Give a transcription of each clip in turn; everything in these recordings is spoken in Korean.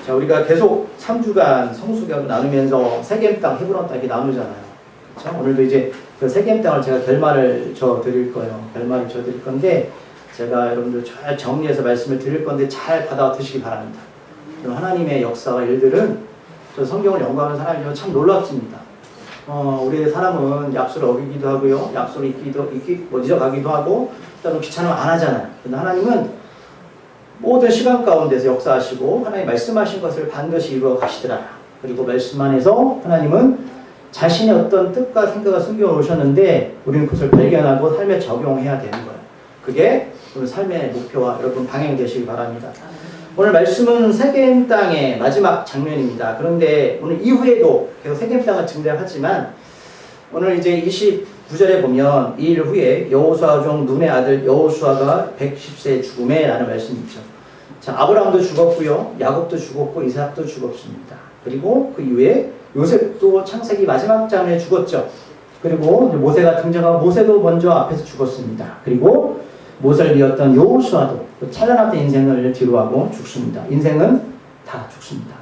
자, 우리가 계속 3주간 성수기하고 나누면서 세겜 땅, 헤브론 땅 이렇게 나누잖아요. 자, 오늘도 이제 그 세겜 땅을 제가 결말을 줘 드릴 거예요. 결말을 줘 드릴 건데, 제가 여러분들 잘 정리해서 말씀을 드릴 건데 잘 받아드시기 바랍니다. 하나님의 역사와 일들은 저 성경을 연구하는 사람이면 참 놀랍습니다. 우리 사람은 약속을 어기기도 하고요, 약속을 잊어가기도 하고, 그다음에 귀찮으면 안 하잖아요. 근데 하나님은 모든 시간 가운데서 역사하시고 하나님 말씀하신 것을 반드시 이루어 가시더라. 그리고 말씀 안에서 하나님은 자신의 어떤 뜻과 생각을 숨겨 놓으셨는데 우리는 그것을 발견하고 삶에 적용해야 되는 거예요. 그게 오늘 삶의 목표와 여러분 방향이 되시기 바랍니다. 오늘 말씀은 세겜 땅의 마지막 장면입니다. 그런데 오늘 이후에도 계속 세겜 땅을 증대하지만 오늘 이제 29절에 보면 이 일 후에 여호수아 종 눈의 아들 여호수아가 110세에 죽음에 라는 말씀이 있죠. 자, 아브라함도 죽었고요, 야곱도 죽었고 이삭도 죽었습니다. 그리고 그 이후에 요셉도 창세기 마지막 장면에 죽었죠. 그리고 모세가 등장하고 모세도 먼저 앞에서 죽었습니다. 그리고 모세를 이었던 여호수아도 찬란했던 인생을 뒤로하고 죽습니다. 인생은 다 죽습니다.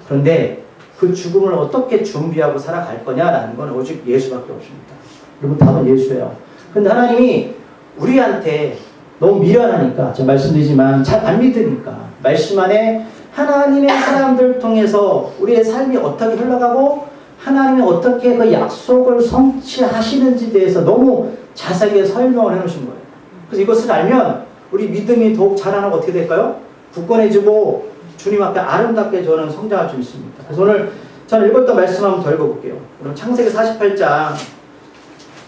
그런데 그 죽음을 어떻게 준비하고 살아갈 거냐라는 건 오직 예수밖에 없습니다. 여러분, 답은 예수예요. 그런데 하나님이 우리한테 너무 미련하니까, 제가 말씀드리지만 잘 안 믿으니까 말씀 안에 하나님의 사람들 통해서 우리의 삶이 어떻게 흘러가고 하나님이 어떻게 그 약속을 성취하시는지에 대해서 너무 자세하게 설명을 해놓으신 거예요. 그래서 이것을 알면 우리 믿음이 더욱 자라나고 어떻게 될까요? 굳건해지고 주님 앞에 아름답게 저는 성장할 수 있습니다. 그래서 오늘 저는 읽었던 말씀 한번 더 읽어볼게요. 그럼 창세기 48장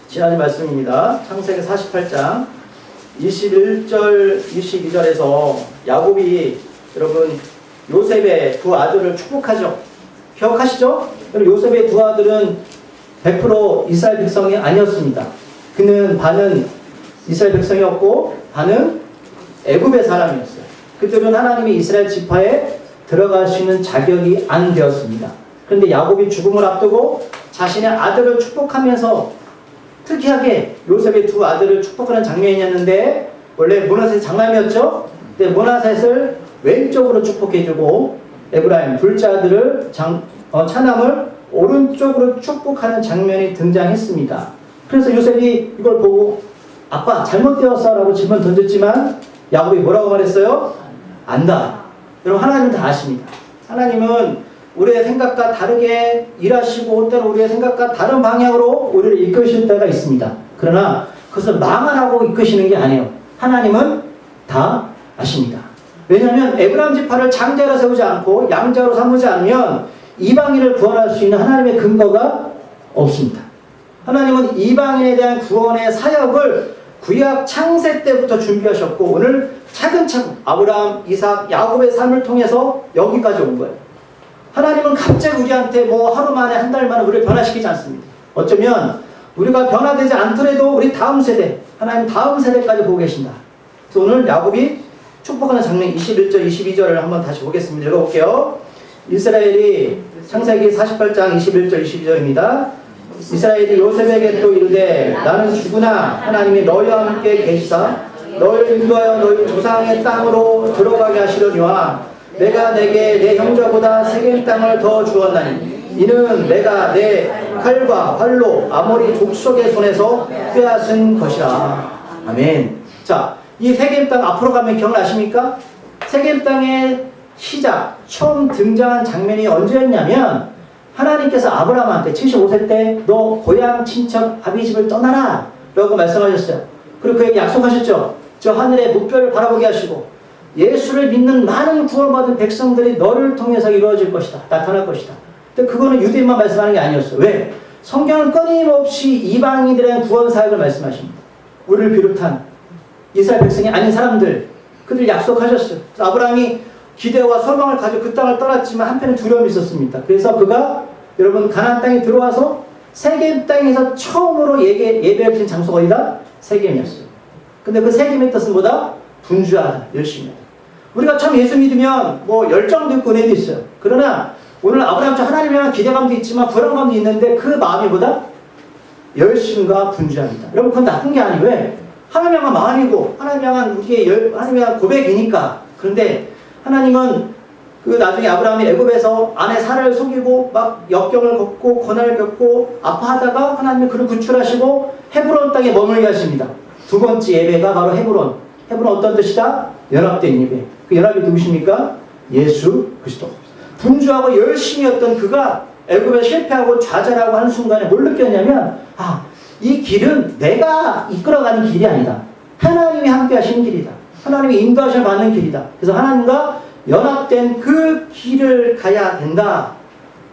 지난주 말씀입니다. 창세기 48장 21절 22절에서 야곱이 여러분 요셉의 두 아들을 축복하죠. 기억하시죠? 요셉의 두 아들은 100% 이스라엘 백성이 아니었습니다. 그는 반은 이스라엘 백성이었고 반은 애굽의 사람이었어요. 그들은 하나님이 이스라엘 지파에 들어갈 수 있는 자격이 안 되었습니다. 그런데 야곱이 죽음을 앞두고 자신의 아들을 축복하면서 특이하게 요셉의 두 아들을 축복하는 장면이었는데, 원래 므낫셋이 장남이었죠. 근데 므낫셋을 왼쪽으로 축복해주고 에브라임 둘째 아들을 차남을 오른쪽으로 축복하는 장면이 등장했습니다. 그래서 요셉이 이걸 보고 아빠 잘못되었어 라고 질문 던졌지만 야곱이 뭐라고 말했어요? 안다. 여러분, 하나님은 다 아십니다. 하나님은 우리의 생각과 다르게 일하시고 때로 우리의 생각과 다른 방향으로 우리를 이끄실 때가 있습니다. 그러나 그것을 망하라고 이끄시는 게 아니에요. 하나님은 다 아십니다. 왜냐하면 에브라임 지파를 장자로 세우지 않고 양자로 삼지 않으면 이방인을 구원할 수 있는 하나님의 근거가 없습니다. 하나님은 이방인에 대한 구원의 사역을 구약 창세 때부터 준비하셨고 오늘 차근차근 아브라함, 이삭, 야곱의 삶을 통해서 여기까지 온 거예요. 하나님은 갑자기 우리한테 뭐 하루 만에 한 달 만에 우리를 변화시키지 않습니다. 어쩌면 우리가 변화되지 않더라도 우리 다음 세대, 하나님 다음 세대까지 보고 계신다. 그래서 오늘 야곱이 축복하는 장면 21절, 22절을 한번 다시 보겠습니다. 읽어볼게요. 이스라엘이 창세기 48장 21절, 22절입니다. 이스라엘이 요셉에게 또 이르되 나는 죽으나 하나님이 너희와 함께 계시사 너희를 인도하여 너희 조상의 땅으로 들어가게 하시려니와 내가 내게 내 형제보다 세겜 땅을 더 주었나니 이는 내가 내 칼과 활로 아모리 족속의 손에서 빼앗은 것이라. 아멘. 자, 이 세겜 땅 앞으로 가면 기억나십니까? 세겜 땅의 시작, 처음 등장한 장면이 언제였냐면 하나님께서 아브라함한테 75세 때 너 고향 친척 아비 집을 떠나라 라고 말씀하셨어요. 그리고 그에게 약속하셨죠. 저 하늘의 목표를 바라보게 하시고 예수를 믿는 많은 구원받은 백성들이 너를 통해서 이루어질 것이다. 나타날 것이다. 근데 그거는 유대인만 말씀하는 게 아니었어요. 왜? 성경은 끊임없이 이방인들에 대한 구원 사역을 말씀하십니다. 우리를 비롯한 이스라엘 백성이 아닌 사람들, 그들 약속하셨어요. 아브라함이 기대와 소망을 가지고 그 땅을 떠났지만 한편에 두려움이 있었습니다. 그래서 그가 여러분 가나안 땅에 들어와서 세겜 땅에서 처음으로 예배드린 장소가 어디다? 세겜이었어요. 근데 그 세겜의 뜻은 뭐다? 분주하다, 열심히 하다. 우리가 참 예수 믿으면 뭐 열정도 있고 은혜도 있어요. 그러나 오늘 아브라함처럼 하나님에 대한 기대감도 있지만 불안감도 있는데 그 마음이 뭐다? 열심과 분주합니다. 여러분, 그건 나쁜 게 아니에요. 왜? 하나님 향한 마음이고 하나님 향한 우리의 하나님 향한 고백이니까. 그런데 하나님은 그 나중에 아브라함이 애굽에서 아내 사라를 속이고 막 역경을 겪고 고난을 겪고 아파하다가 하나님이 그를 구출하시고 헤브론 땅에 머물게 하십니다. 두 번째 예배가 바로 헤브론. 헤브론 어떤 뜻이다? 연합된 예배. 그 연합이 누구십니까? 예수 그리스도. 분주하고 열심히 했던 그가 애굽에 실패하고 좌절하고 하는 순간에 뭘 느꼈냐면, 이 길은 내가 이끌어가는 길이 아니다. 하나님이 함께 하시는 길이다. 하나님이 인도하심을 받는 길이다. 그래서 하나님과 연합된 그 길을 가야 된다.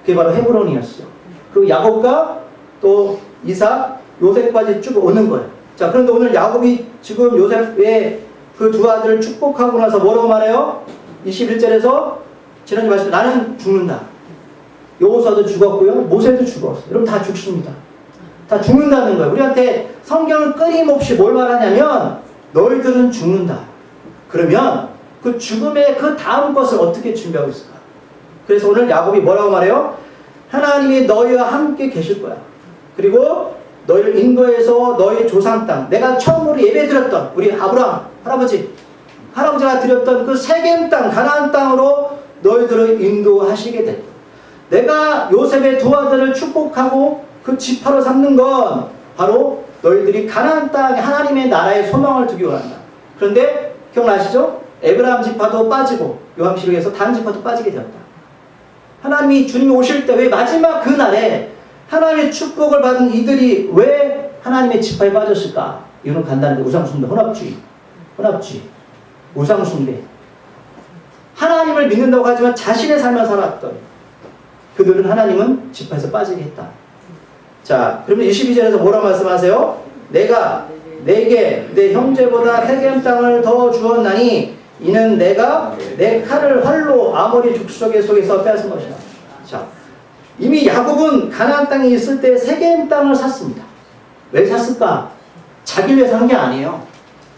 그게 바로 헤브론이었어요. 그리고 야곱과 또 이삭, 요셉까지 쭉 오는 거예요. 자, 그런데 오늘 야곱이 지금 요셉의 그 두 아들을 축복하고 나서 뭐라고 말해요? 21절에서 지난주 말씀, 나는 죽는다. 여호수아도 죽었고요. 모세도 죽었어요. 여러분 다 죽습니다. 다 죽는다는 거예요. 우리한테 성경은 끊임없이 뭘 말하냐면 너희들은 죽는다. 그러면 그 죽음의 그 다음 것을 어떻게 준비하고 있을까? 그래서 오늘 야곱이 뭐라고 말해요? 하나님이 너희와 함께 계실 거야. 그리고 너희를 인도해서 너희 조상 땅, 내가 처음으로 예배드렸던 우리 아브라함 할아버지가 드렸던 그 세겜 땅, 가나안 땅으로 너희들을 인도하시게 될 거야. 내가 요셉의 두 아들을 축복하고 그 지파로 삼는 건 바로 너희들이 가나안 땅에 하나님의 나라의 소망을 두기 원한다. 그런데 기억나시죠? 에브라임 지파도 빠지고 요한시록에서 단 지파도 빠지게 되었다. 하나님이 주님이 오실 때 왜 마지막 그날에 하나님의 축복을 받은 이들이 왜 하나님의 지파에 빠졌을까? 이유는 간단한데 우상숭배, 혼합주의, 우상숭배. 하나님을 믿는다고 하지만 자신의 삶을 살았던 그들은 하나님은 지파에서 빠지게 했다. 자, 그러면 22절에서 뭐라고 말씀하세요? 내가 내게 내 형제보다 세겜 땅을 더 주었나니 이는 내가 내 칼을 활로 아모리 족속의 속에서 빼앗은 것이다. 자, 이미 야곱은 가나안 땅에 있을 때 세겜 땅을 샀습니다. 왜 샀을까? 자기를 위해서 산 게 아니에요.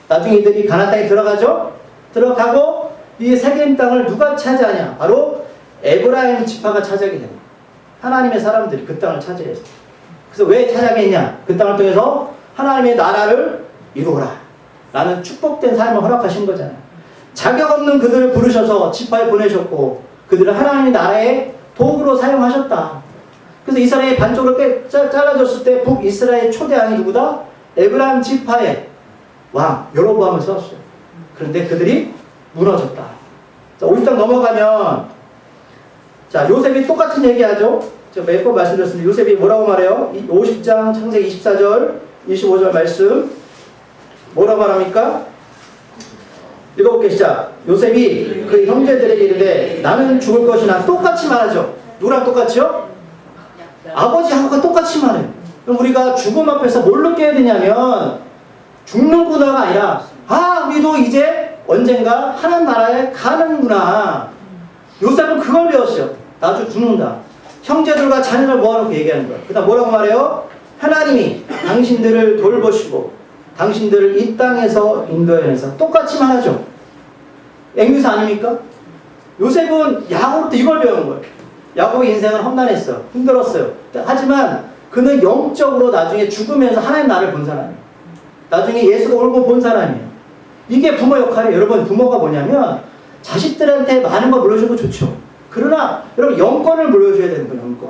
나중에 이들이 가나안 땅에 들어가죠? 들어가고 이 세겜 땅을 누가 차지하냐? 바로 에브라임 지파가 차지하게 됩니다. 하나님의 사람들이 그 땅을 차지해서. 그래서 왜 차지하게 했냐? 그 땅을 통해서 하나님의 나라를 이루어라 라는 축복된 삶을 허락하신 거잖아요. 자격 없는 그들을 부르셔서 지파에 보내셨고 그들을 하나님의 나라의 도구로 사용하셨다. 그래서 이스라엘이 반쪽으로 잘라졌을 때 북이스라엘 초대왕이 누구다? 에브라임 지파의 왕 여로보암을 세웠어요. 그런데 그들이 무너졌다. 자, 50장 넘어가면 자, 요셉이 똑같은 얘기하죠. 제가 몇 번 말씀드렸습니다. 요셉이 뭐라고 말해요? 50장 창세기 24절 25절 말씀 뭐라고 말합니까? 읽어볼게요. 시작. 요셉이 그 형제들에게 이르되 나는 죽을 것이나 똑같이 말하죠. 누구랑 똑같이요? 아버지하고 똑같이 말해요. 그럼 우리가 죽음 앞에서 뭘 느껴야 되냐면 죽는구나가 아니라 우리도 이제 언젠가 하나님 나라에 가는구나. 요셉은 그걸 배웠어요. 나도 죽는다. 형제들과 자녀를 모아놓고 얘기하는 거예요. 그 다음 뭐라고 말해요? 하나님이 당신들을 돌보시고 당신들을 이 땅에서 인도해내서 똑같이 말하죠. 앵무새 아닙니까? 요셉은 야곱부터 이걸 배운 거예요. 야곱의 인생은 험난했어요. 힘들었어요. 하지만 그는 영적으로 나중에 죽으면서 하나님 나라를 본 사람이에요. 나중에 예수가 오는 본 사람이에요. 이게 부모 역할이에요. 여러분, 부모가 뭐냐면 자식들한테 많은 거 물려주는 거 좋죠. 그러나 여러분 영권을 물려줘야 되는 거예요. 영권.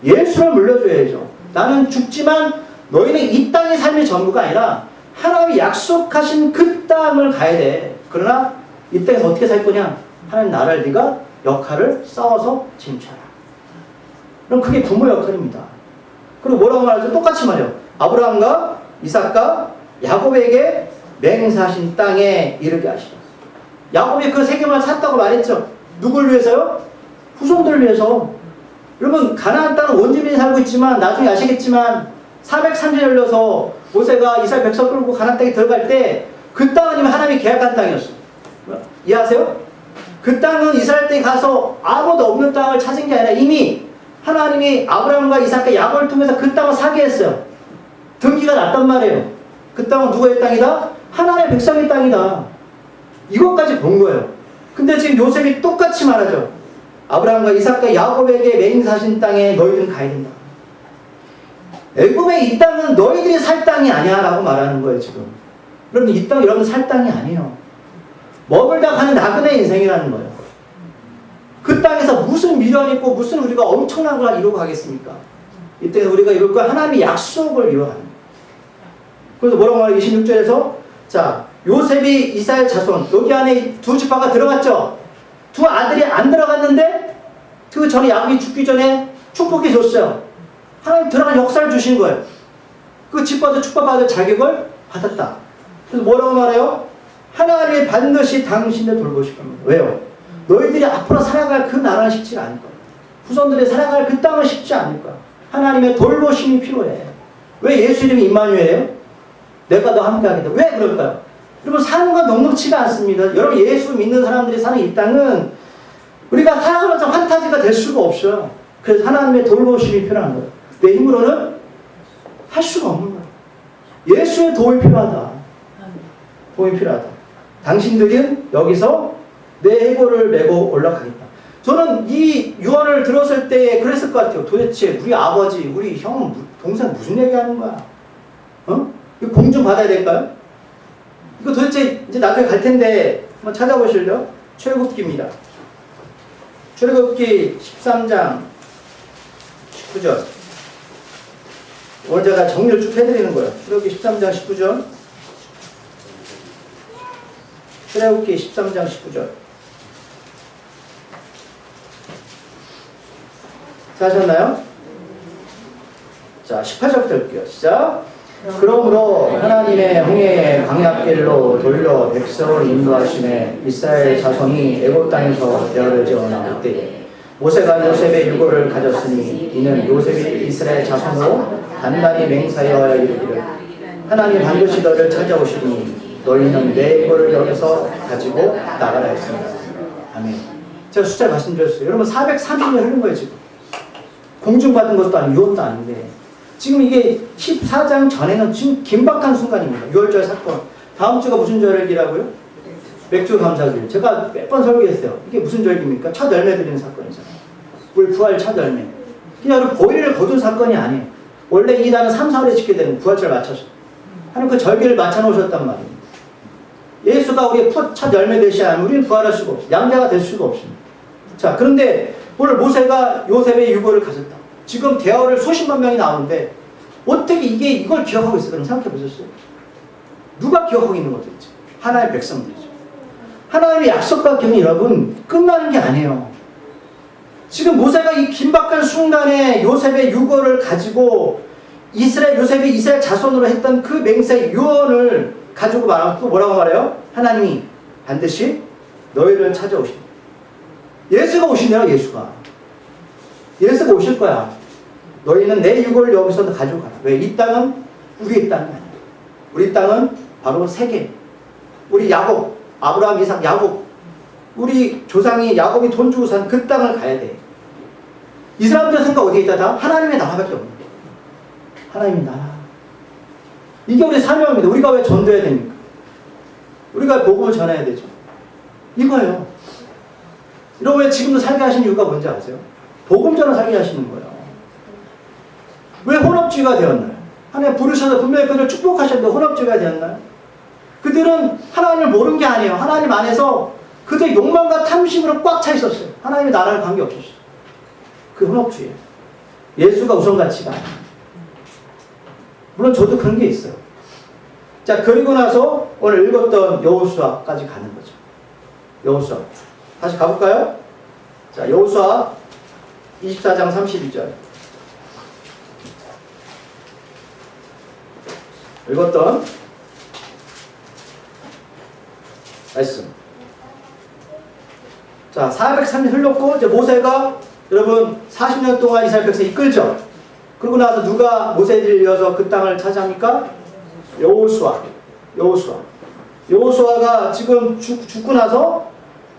예수를 물려줘야죠. 나는 죽지만 너희는 이 땅의 삶의 전부가 아니라 하나님이 약속하신 그 땅을 가야 돼. 그러나 이 땅에서 어떻게 살 거냐? 하나님 나라를 네가 역할을 싸워서 쟁취하라. 그럼 그게 부모 역할입니다. 그리고 뭐라고 말하죠? 똑같이 말해요. 아브라함과 이삭과 야곱에게 맹세하신 땅에 이르게 하시라. 야곱이 그 세겜을 샀다고 말했죠. 누굴 위해서요? 후손들을 위해서. 여러분 가나안 땅은 원주민이 살고 있지만 나중에 아시겠지만 430년 흘러서 모세가 이스라엘 백성 끌고 가나안 땅에 들어갈 때 그 땅은 이미 하나님이 계약한 땅이었어요. 이해하세요? 그 땅은 이스라엘 땅에 가서 아무도 없는 땅을 찾은 게 아니라 이미 하나님이 아브라함과 이삭과 야곱을 통해서 그 땅을 사게 했어요. 등기가 났단 말이에요. 그 땅은 누구의 땅이다? 하나님의 백성의 땅이다. 이것까지 본 거예요. 근데 지금 요셉이 똑같이 말하죠. 아브라함과 이삭과 야곱에게 맹세하신 땅에 너희들은 가야 된다. 애굽의 이 땅은 너희들이 살 땅이 아니야 라고 말하는 거예요. 지금 여러분 이 땅 여러분 살 땅이 아니에요. 머물다 가는 나그네 인생이라는 거예요. 땅에서 무슨 미련이 있고 무슨 우리가 엄청난 걸 이루고 가겠습니까? 이때 우리가 이룰 건 하나님의 약속을 이루어가는 거예요. 그래서 뭐라고 말해요? 26절에서 자 요셉이 이스라엘 자손 여기 안에 두 지파가 들어갔죠. 두 아들이 안 들어갔는데 그 전에 야곱이 죽기 전에 축복해 줬어요. 하나님 들어간 역사를 주신 거예요. 그 지파도 축복받을 자격을 받았다. 그래서 뭐라고 말해요? 하나님이 반드시 당신을 돌보실 겁니다. 왜요? 너희들이 앞으로 살아갈 그 나라는 쉽지 않을 거야. 후손들이 살아갈 그 땅은 쉽지 않을 거야. 하나님의 돌보심이 필요해. 왜 예수 이름이 임마누엘이에요? 내가 너 함께 하겠다. 왜 그럴까요? 여러분 사는 건 넉넉치가 않습니다. 여러분 예수 믿는 사람들이 사는 이 땅은 우리가 살아가면서 판타지가 될 수가 없어요. 그래서 하나님의 돌보심이 필요한 거예요. 내 힘으로는 할 수가 없는 거예요. 예수의 도움이 필요하다. 도움이 필요하다. 당신들은 여기서 내 해골을 메고 올라가겠다. 저는 이 유언을 들었을 때 그랬을 것 같아요. 도대체 우리 아버지, 우리 형, 동생 무슨 얘기하는 거야? 어? 이거 공좀 받아야 될까요? 이거 도대체 이제 나중에 갈 텐데 한번 찾아보실래요? 출애굽기입니다. 출애굽기 13장 19절. 오늘 제가 정리를 쭉 해드리는 거예요. 출애굽기 13장 19절. 출애굽기 13장 19절. 하셨나요? 자, 18절부터 볼게요. 시작. 그러므로 하나님의 홍해의 광야길로 돌려 백성을 인도하시매 이스라엘 자손이 애굽 땅에서 대화를 지어 나올 때에 모세가 요셉의 유고를 가졌으니 이는 요셉이 이스라엘 자손으로 단단히 맹세하여 이르기를 하나님 반드시 너를 찾아오시니 너희는 내 유고를 여기서 가지고 나가라 했습니다. 아멘. 제가 숫자 말씀드렸어요. 여러분 430년 흐른 거예요 지금. 공중받은 것도 아니고 유언도 아닌데 지금 이게 14장 전에는 지금 긴박한 순간입니다. 6월절 사건. 다음 주가 무슨 절기라고요? 맥주 감사절. 제가 몇 번 설교했어요. 이게 무슨 절기입니까? 첫 열매 드리는 사건이잖아요. 우리 부활 첫 열매. 그냥 여러분 보일을 거둔 사건이 아니에요. 원래 이 날은 3, 4월에 짓게 되는 부활절 맞춰서. 하나님 그 절기를 맞춰 놓으셨단 말이에요. 예수가 우리의 첫 열매 되시 않으면 우리는 부활할 수가 없어요. 양자가 될 수가 없습니다. 자, 그런데 오늘 모세가 요셉의 유고를 가졌다. 지금 대화를 수십만 명이 나오는데 어떻게 이걸 기억하고 있을까? 생각해 보셨어요? 누가 기억하고 있는 것들이지? 하나님의 백성들이죠. 하나님의 약속과 기억이 여러분 끝나는 게 아니에요. 지금 모세가 이 긴박한 순간에 요셉의 유고를 가지고 요셉이 이스라엘 자손으로 했던 그 맹세의 유언을 가지고 말하면 또 뭐라고 말해요? 하나님이 반드시 너희를 찾아오신다. 예수가 오시네요. 예수가 오실 거야. 너희는 내 유고를 여기서 가지고 가라. 왜? 이 땅은 우리의 땅이 아니야. 우리 땅은 바로 세계. 우리 야곱, 아브라함, 이삭, 야곱. 우리 조상이 야곱이 돈 주고 산 그 땅을 가야 돼. 이 사람들 생각 어디에 있다? 다 하나님의 나라밖에 없는 거야. 하나님의 나라. 이게 우리 사명입니다. 우리가 왜 전도해야 됩니까? 우리가 복음을 전해야 되죠. 이거예요. 여러분 왜 지금도 살게 하신 이유가 뭔지 아세요? 복음전을 살게 하시는 거예요. 왜 혼합주의가 되었나요? 하나님 부르셔서 분명히 그들을 축복하셨는데 혼합주의가 되었나요? 그들은 하나님을 모르는 게 아니에요. 하나님 안에서 그들의 욕망과 탐심으로 꽉 차 있었어요. 하나님의 나라를 관계없었어요. 그 혼합주의예요. 예수가 우선가치가 아니에요. 물론 저도 그런 게 있어요. 자, 그리고 나서 오늘 읽었던 여호수아까지 가는 거죠. 여호수아. 다시 가볼까요? 자, 여호수아 24장 32절. 읽었던 말씀. 자, 430년 흘렀고 이제 모세가 여러분 40년 동안 이스라엘 백성 이끌죠. 그러고 나서 누가 모세를 이어서 그 땅을 차지합니까? 여호수아가 지금 죽고 나서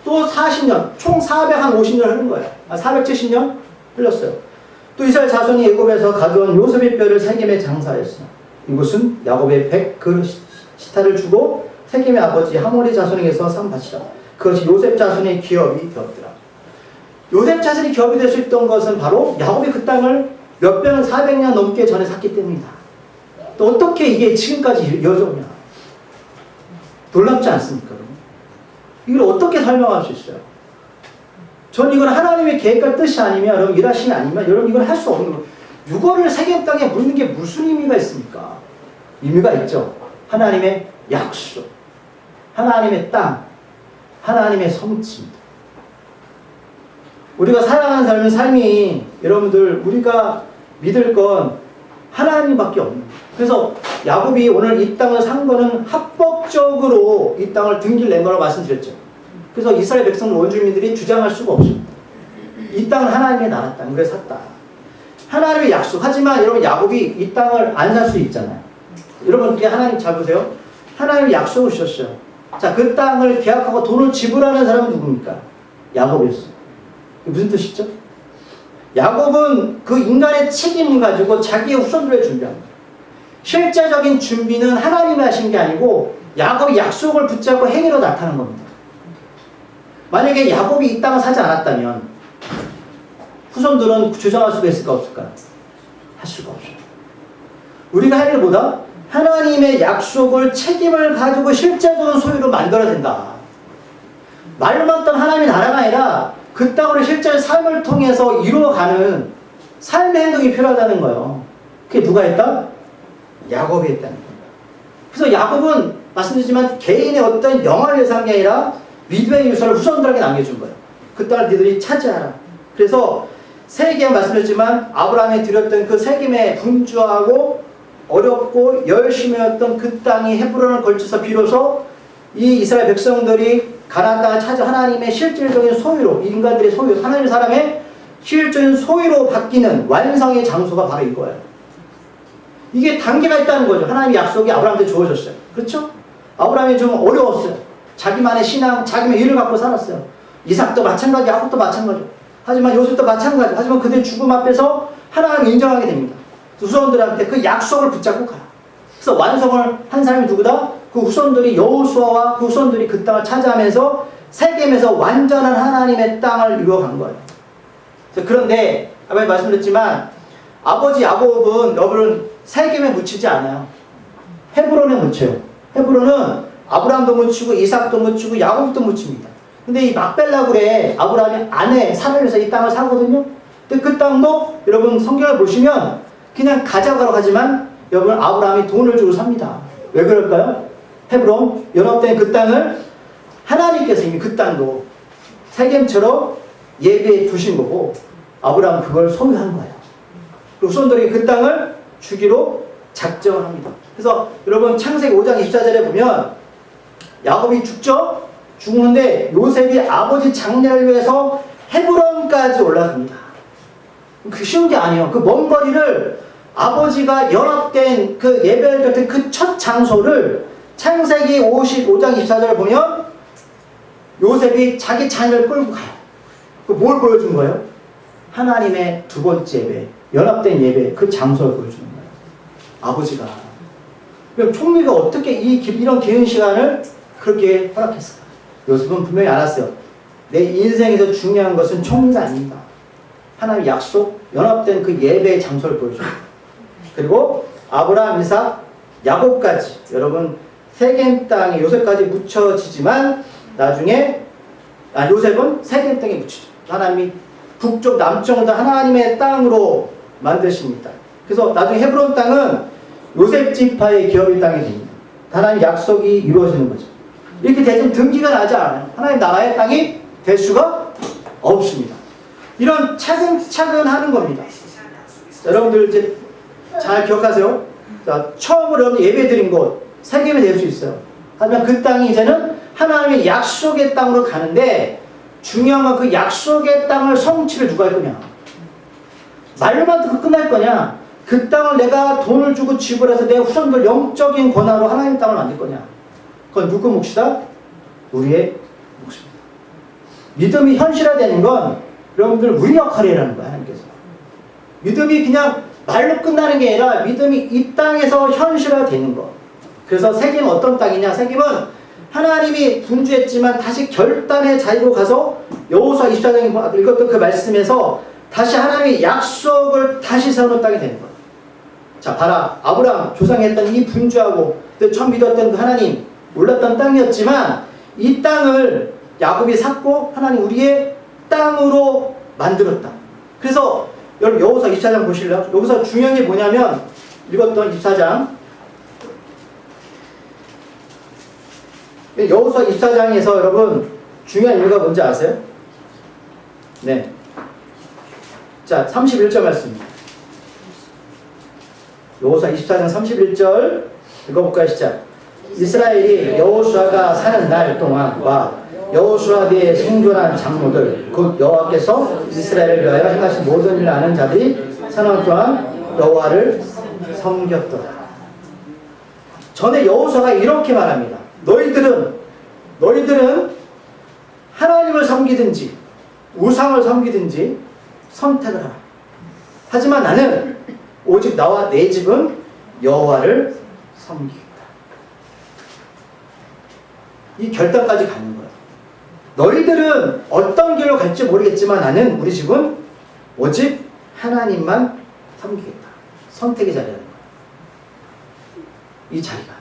또 40년, 총 450년 흐른 거예요. 470년 흘렀어요. 또 이스라엘 자손이 애굽에서 가져온 요셉의 뼈를 세겜에 장사했어요. 이곳은 야곱의 100 시타를 주고 세겜의 아버지 하몰의 자손에게서 상 바치라. 그것이 요셉 자손의 기업이 되었더라. 요셉 자손이 기업이 될 수 있던 것은 바로 야곱이 그 땅을 몇 배는 400년 넘게 전에 샀기 때문이다. 또 어떻게 이게 지금까지 이어져 오냐. 놀랍지 않습니까? 이걸 어떻게 설명할 수 있어요? 전 이건 하나님의 계획과 뜻이 아니면 여러분 일하심이 아니면 여러분 이건 할 수 없는 거예요. 유골을 세겜 땅에 묻는 게 무슨 의미가 있습니까? 의미가 있죠. 하나님의 약속, 하나님의 땅, 하나님의 성취입니다. 우리가 살아가는 삶은 삶이 여러분들 우리가 믿을 건 하나님밖에 없는 거예요. 그래서 야곱이 오늘 이 땅을 산 거는 합법적으로 이 땅을 등기를 낸 거라고 말씀드렸죠. 그래서 이스라엘 백성 원주민들이 주장할 수가 없습니다. 이 땅은 하나님의 나라 땅, 그래서 샀다. 하나님의 약속. 하지만 여러분 야곱이 이 땅을 안 살 수 있잖아요. 여러분 하나님 잘 보세요. 하나님의 약속을 주셨어요. 자, 그 땅을 계약하고 돈을 지불하는 사람은 누굽니까? 야곱이었어요. 무슨 뜻이죠? 야곱은 그 인간의 책임을 가지고 자기의 후손들을 준비합니다. 실제적인 준비는 하나님이 하신 게 아니고 야곱이 약속을 붙잡고 행위로 나타난 겁니다. 만약에 야곱이 이 땅을 사지 않았다면 후손들은 주장할 수가 있을까 없을까요? 할 수가 없어요. 우리가 할 일보다 하나님의 약속을 책임을 가지고 실제적인 소유로 만들어야 된다. 말로만 떤 하나님의 나라가 아니라 그 땅으로 실제 삶을 통해서 이루어가는 삶의 행동이 필요하다는 거예요. 그게 누가 했다? 야곱이 했다는 겁니다. 그래서 야곱은 말씀드리지만 개인의 어떤 영화를 예상한 게 아니라 믿음의 유서를 후손들에게 남겨준 거예요. 그 땅을 너희들이 차지하라. 그래서 세겜 말씀드렸지만 아브라함이 드렸던 그 세겜에 분주하고 어렵고 열심히 했던 그 땅이 헤브론을 걸쳐서 비로소 이 이스라엘 백성들이 가나안 땅을 찾아 하나님의 실질적인 소유로, 인간들의 소유, 하나님의 사람의 실질적인 소유로 바뀌는 완성의 장소가 바로 이거예요. 이게 단계가 있다는 거죠. 하나님의 약속이 아브라함한테 주어졌어요. 그렇죠? 아브라함이 좀 어려웠어요. 자기만의 신앙, 자기만의 일을 갖고 살았어요. 이삭도 마찬가지, 야곱도 마찬가지. 하지만 요셉도 마찬가지. 하지만 그들 죽음 앞에서 하나님을 인정하게 됩니다. 후손들한테 그 약속을 붙잡고 가요. 그래서 완성을 한 사람이 누구다? 그 후손들이 여호수아와 그 후손들이 그 땅을 차지하면서 세겜에서 완전한 하나님의 땅을 이루어간 거예요. 그런데 아까 말씀드렸지만 아버지 야곱은 여러분 세겜에 묻히지 않아요. 헤브론에 묻혀요. 헤브론은 아브라함도 묻히고 이삭도 묻히고 야곱도 묻힙니다. 근데 이 막벨라굴에 아브라함이 아내 사라를 위해서 이 땅을 사거든요. 근데 그 땅도 여러분 성경을 보시면 그냥 가져가라고 하지만 여러분 아브라함이 돈을 주고 삽니다. 왜 그럴까요? 헤브론 연합된 그 땅을 하나님께서 이미 그 땅도 세겜처럼 예비해 두신 거고 아브라함은 그걸 소유한 거예요. 그리고 후손들이 그 땅을 주기로 작정을 합니다. 그래서 여러분 창세기 5장 24절에 보면 야곱이 죽죠? 죽는데 요셉이 아버지 장례를 위해서 헤브론까지 올라갑니다. 그 쉬운 게 아니에요. 그 먼 거리를 아버지가 연합된 그 예배했던 그 첫 장소를 창세기 55장 24절을 보면 요셉이 자기 자녀를 끌고 가요. 그 뭘 보여준 거예요? 하나님의 두 번째 예배, 연합된 예배, 그 장소를 보여주는 거예요. 아버지가. 그럼 총리가 어떻게 이런 기은 시간을 그렇게 허락했을까? 요셉은 분명히 알았어요. 내 인생에서 중요한 것은 총리가 아닙니다. 하나님의 약속, 연합된 그 예배의 장소를 보여줍니다. 그리고 아브라함, 이삭, 야곱까지 여러분 세겜 땅에 요셉까지 묻혀지지만 나중에 요셉은 세겜 땅에 묻히죠. 하나님이 북쪽 남쪽을 다 하나님의 땅으로 만드십니다. 그래서 나중에 헤브론 땅은 요셉 지파의 기업의 땅이 됩니다. 하나님 약속이 이루어지는 거죠. 이렇게 되면 등기가 나지 않아요. 하나님 나라의 땅이 될 수가 없습니다. 이런 차근차근 하는 겁니다. 자, 여러분들 이제 잘 기억하세요. 자, 처음으로 여러분 예배 드린 곳 세겜이 될 수 있어요. 하지만 그 땅이 이제는 하나님의 약속의 땅으로 가는데 중요한 건 그 약속의 땅을 성취를 누가 할 거냐? 말로만 듣고 끝날 거냐? 그 땅을 내가 돈을 주고 지불해서 내 후손들 영적인 권한으로 하나님의 땅을 만들 거냐? 그건 누구 몫이다? 우리의 몫입니다. 믿음이 현실화되는 건 여러분들 우리 역할이라는 거야, 하나님께서. 믿음이 그냥 말로 끝나는 게 아니라 믿음이 이 땅에서 현실화되는 거. 그래서 세겜은 어떤 땅이냐? 세겜은 하나님이 분주했지만 다시 결단의 자리로 가서 여호수아 24장에 읽었던 그 말씀에서 다시 하나님의 약속을 다시 세우는 땅이 되는 거예요. 자, 봐라. 아브라함 조상이 했던 이 분주하고 처음 믿었던 그 하나님 몰랐던 땅이었지만 이 땅을 야곱이 샀고 하나님 우리의 땅 땅으로 만들었다. 그래서 여러분 여호수아 24장 보실래요? 여기서 중요한 게 뭐냐면 읽었던 24장 여호수아 24장에서 여러분 중요한 이유가 뭔지 아세요? 네. 자, 31절 말씀입니다. 여호수아 24장 31절 읽어볼까요? 시작. 이스라엘이 여호수아가 사는 날 동안과 여호수아 뒤에 생존한 장로들 곧 여호와께서 이스라엘을 위하여 행하신 모든 일을 아는 자들이 사는 동안 여호와를 섬겼더라. 전에 여호수아가 이렇게 말합니다. 너희들은 하나님을 섬기든지 우상을 섬기든지 선택을 하라. 하지만 나는 오직 나와 내 집은 여호와를 섬기겠다. 이 결단까지 가는 거야. 너희들은 어떤 길로 갈지 모르겠지만 나는 우리 집은 오직 하나님만 섬기겠다. 선택의 자리라는 거야. 이 자리가.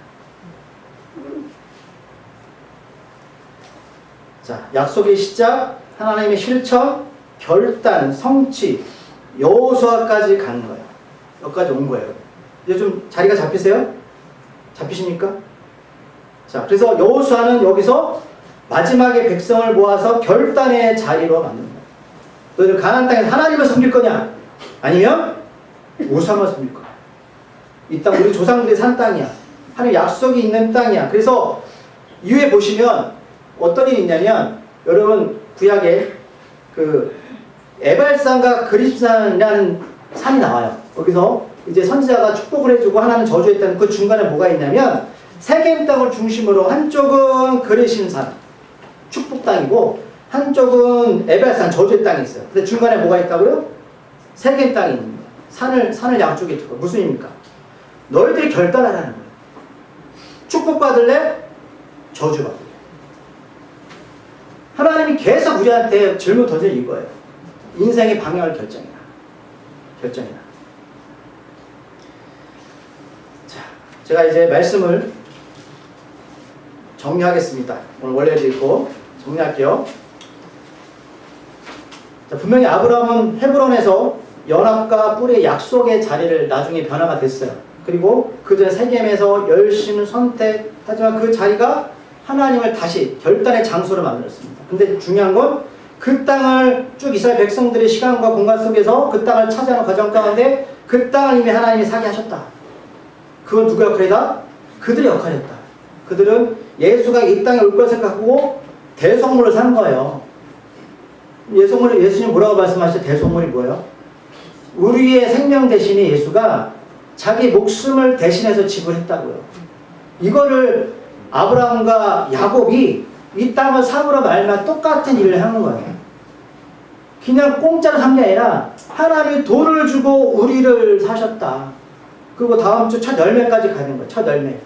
자, 약속의 시작, 하나님의 실천, 결단, 성취, 여호수아까지 가는 거예요. 여기까지 온 거예요. 이제 좀 자리가 잡히세요? 잡히십니까? 자, 그래서 여호수아는 여기서 마지막에 백성을 모아서 결단의 자리로 만든 거예요. 너희들 가나안 땅에서 하나님을 섬길 거냐? 아니면 우상을 섬길 거냐? 이 땅 우리 조상들이 산 땅이야. 하나님 약속이 있는 땅이야. 그래서 이후에 보시면 어떤 일이 있냐면 여러분 구약에 그 에발산과 그립산이라는 산이 나와요. 거기서 이제 선지자가 축복을 해주고 하나는 저주했다는 그 중간에 뭐가 있냐면 세겜 땅을 중심으로 한쪽은 그리신 산 축복 땅이고 한쪽은 에발산 저주의 땅이 있어요. 근데 중간에 뭐가 있다고요? 세겜 땅이 있는 거예요. 산을 양쪽에 두고 무슨 의미입니까? 너희들이 결단하라는 거예요. 축복받을래? 저주받을래? 하나님이 계속 우리한테 질문 던져 이거예요. 인생의 방향을 결정해라. 자, 제가 이제 말씀을 정리하겠습니다. 오늘 원래도 있고 정리할게요. 자, 분명히 아브라함은 헤브론에서 연합과 뿔의 약속의 자리를 나중에 변화가 됐어요. 그리고 그 전에 세겜에서 열심히 선택하지만 그 자리가 하나님을 다시 결단의 장소를 만들었습니다. 근데 중요한 건 그 땅을 쭉 이스라엘 백성들의 시간과 공간 속에서 그 땅을 차지하는 과정 가운데 그 땅을 이미 하나님이 사게 하셨다. 그건 누구의 역할이다? 그들의 역할이었다. 그들은 예수가 이 땅에 올 걸 생각하고 대속물을 산 거예요. 예수님 뭐라고 말씀하시죠? 대속물이 뭐예요? 우리의 생명 대신에 예수가 자기 목숨을 대신해서 지불했다고요. 이거를 아브라함과 야곱이 이 땅을 삼으로 말미암아 똑같은 일을 하는 거예요. 그냥 공짜로 산 게 아니라 하나님이 돈을 주고 우리를 사셨다. 그리고 다음 주 첫 열매까지 가는 거예요. 첫 열매.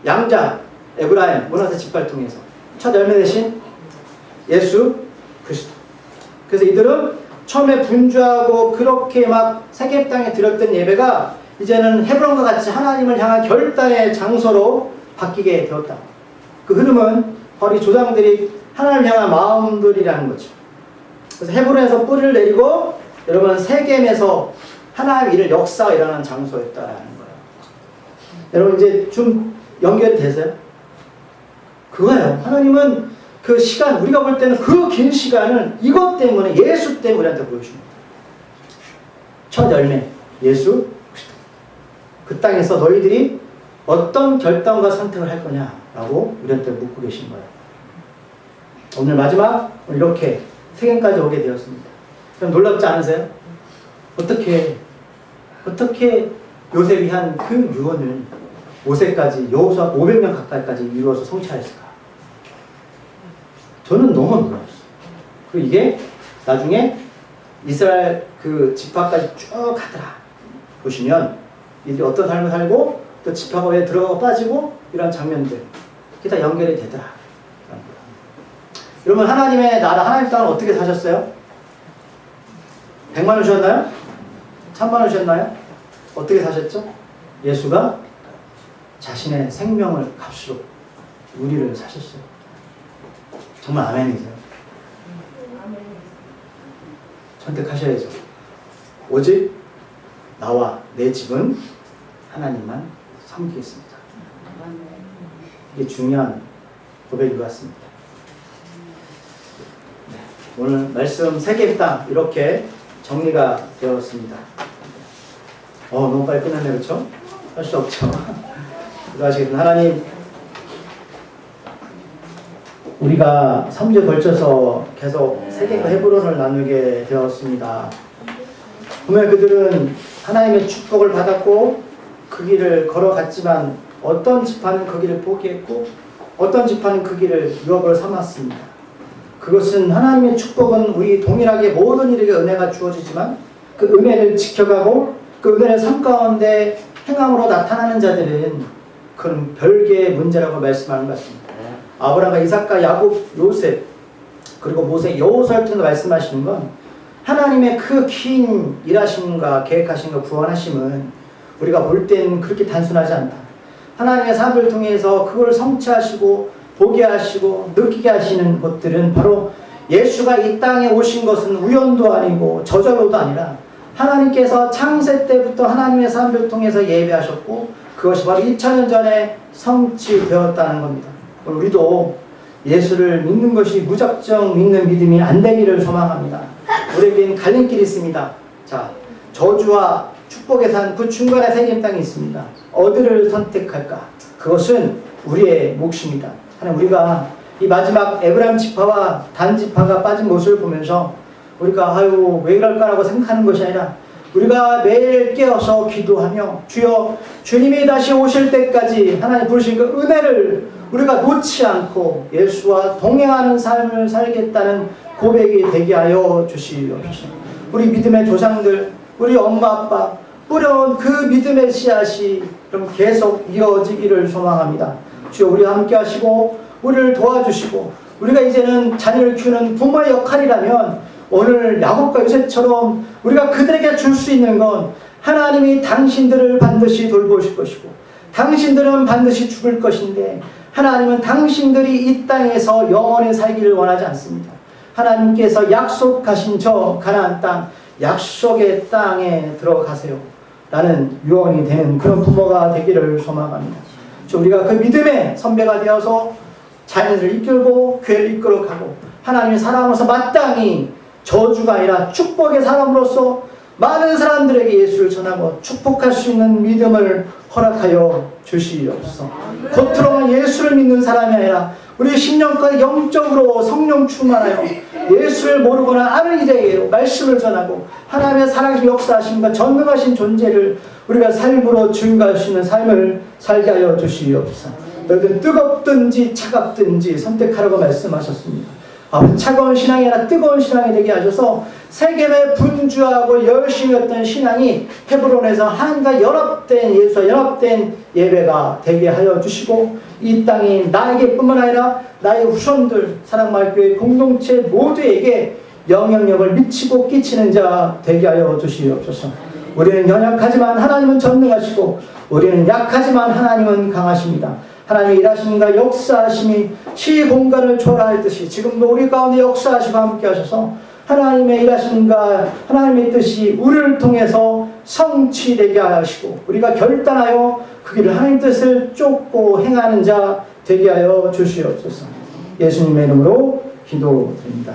양자 에브라임 문화세 직발통해서 첫 열매 대신 예수 그리스도. 그래서 이들은 처음에 분주하고 그렇게 막 세겜 땅에 드렸던 예배가 이제는 헤브론과 같이 하나님을 향한 결단의 장소로 바뀌게 되었다. 그 흐름은 바로 이 조상들이 하나님을 향한 마음들이라는 거죠. 그래서 헤브론에서 뿌리를 내리고 여러분 세겜에서 하나님의 일을 역사가 일어나는 장소였다라는 거예요. 여러분 이제 좀 연결이 되세요? 그거예요. 하나님은 그 시간, 우리가 볼 때는 그 긴 시간을 이것 때문에 예수 때문에 우리한테 보여줍니다. 첫 열매 예수 그 땅에서 너희들이 어떤 결단과 선택을 할 거냐라고 우리한테 묻고 계신 거예요. 오늘 마지막 이렇게 세겜까지 오게 되었습니다. 그럼 놀랍지 않으세요? 어떻게 요셉이 한 그 유언을 모세까지 여호수아 500년 가까이까지 이루어서 성취하였을까? 저는 너무 놀랐어요. 그리고 이게 나중에 이스라엘 그 지파까지 쭉 가더라. 보시면 이들이 어떤 삶을 살고 또 지파가 왜 들어가고 빠지고 이런 장면들 그게 다 연결이 되더라. 여러분 하나님의 나라 하나님 땅을 어떻게 사셨어요? 100만 원 주셨나요? 1000만 원 주셨나요? 어떻게 사셨죠? 예수가 자신의 생명을 값으로 우리를 사셨어요. 정말 아멘이세요? 선택하셔야죠. 오직 나와 내 집은 하나님만 섬기겠습니다. 이게 중요한 고백인 것 같습니다. 네, 오늘 말씀 세계입당 이렇게 정리가 되었습니다. 너무 빨리 끝났네, 그렇죠? 할 수 없죠. 기도하시겠습니다. 하나님, 우리가 3주에 걸쳐서 계속 세계과 헤브론을 나누게 되었습니다. 분명 그들은 하나님의 축복을 받았고 그 길을 걸어갔지만 어떤 지파는 그 길을 포기했고 어떤 지파는 그 길을 유업으로 삼았습니다. 그것은 하나님의 축복은 우리 동일하게 모든 이에게 은혜가 주어지지만 그 은혜를 지켜가고 그 은혜를 삶 가운데 행함으로 나타나는 자들은 그건 별개의 문제라고 말씀하는 것 같습니다. 아브라함과 이삭과 야곱, 요셉 그리고 모세, 여호수아를 통해 말씀하시는 건 하나님의 그 긴 일하심과 계획하심과 구원하심은 우리가 볼 땐 그렇게 단순하지 않다. 하나님의 사람을 통해서 그걸 성취하시고 보게 하시고 느끼게 하시는 것들은 바로 예수가 이 땅에 오신 것은 우연도 아니고 저절로도 아니라 하나님께서 창세 때부터 하나님의 사람을 통해서 예배하셨고 그것이 바로 2000년 전에 성취되었다는 겁니다. 우리도 예수를 믿는 것이 무작정 믿는 믿음이 안 되기를 소망합니다. 우리에겐 갈림길이 있습니다. 자, 저주와 축복의 산 그 중간에 세겜 땅이 있습니다. 어디를 선택할까? 그것은 우리의 몫입니다. 하나님, 우리가 이 마지막 에브라임 지파와 단 지파가 빠진 모습을 보면서 우리가 왜 그럴까라고 생각하는 것이 아니라 우리가 매일 깨어서 기도하며 주여 주님이 다시 오실 때까지 하나님 부르신 그 은혜를 우리가 놓지 않고 예수와 동행하는 삶을 살겠다는 고백이 되게 하여 주시옵소서. 우리 믿음의 조상들, 우리 엄마 아빠 뿌려온 그 믿음의 씨앗이 좀 계속 이어지기를 소망합니다. 주여 우리와 함께 하시고 우리를 도와주시고 우리가 이제는 자녀를 키우는 부모의 역할이라면 오늘 야곱과 요셉처럼 우리가 그들에게 줄 수 있는 건 하나님이 당신들을 반드시 돌보실 것이고 당신들은 반드시 죽을 것인데 하나님은 당신들이 이 땅에서 영원히 살기를 원하지 않습니다. 하나님께서 약속하신 저 가나안 땅, 약속의 땅에 들어가세요 라는 유언이 되는 그런 부모가 되기를 소망합니다. 우리가 그 믿음의 선배가 되어서 자녀들을 이끌고 교회를 이끌어가고 하나님의 사람으로서 마땅히 저주가 아니라 축복의 사람으로서 많은 사람들에게 예수를 전하고 축복할 수 있는 믿음을 허락하여 주시옵소서. 겉으로만 예수를 믿는 사람이 아니라 우리 심령까지 영적으로 성령 충만하여 예수를 모르거나 아는 이들에게 말씀을 전하고 하나님의 살아계신 역사하심과 전능하신 존재를 우리가 삶으로 증거할 수 있는 삶을 살게 하여 주시옵소서. 너희들 뜨겁든지 차갑든지 선택하라고 말씀하셨습니다. 차가운 신앙이 아니라 뜨거운 신앙이 되게 하셔서 세겜에 분주하고 열심히 했던 신앙이 헤브론에서 하나님과 연합된 예수와 연합된 예배가 되게 하여 주시고 이 땅이 나에게 뿐만 아니라 나의 후손들 사랑마을교회 공동체 모두에게 영향력을 미치고 끼치는 자 되게 하여 주시옵소서. 우리는 연약하지만 하나님은 전능하시고 우리는 약하지만 하나님은 강하십니다. 하나님의 일하심과 역사하심이 시공간을 초월하듯이 지금도 우리 가운데 역사하시고 함께 하셔서 하나님의 일하심과 하나님의 뜻이 우리를 통해서 성취되게 하시고 우리가 결단하여 그 길을 하나님의 뜻을 쫓고 행하는 자 되게 하여 주시옵소서. 예수님의 이름으로 기도드립니다.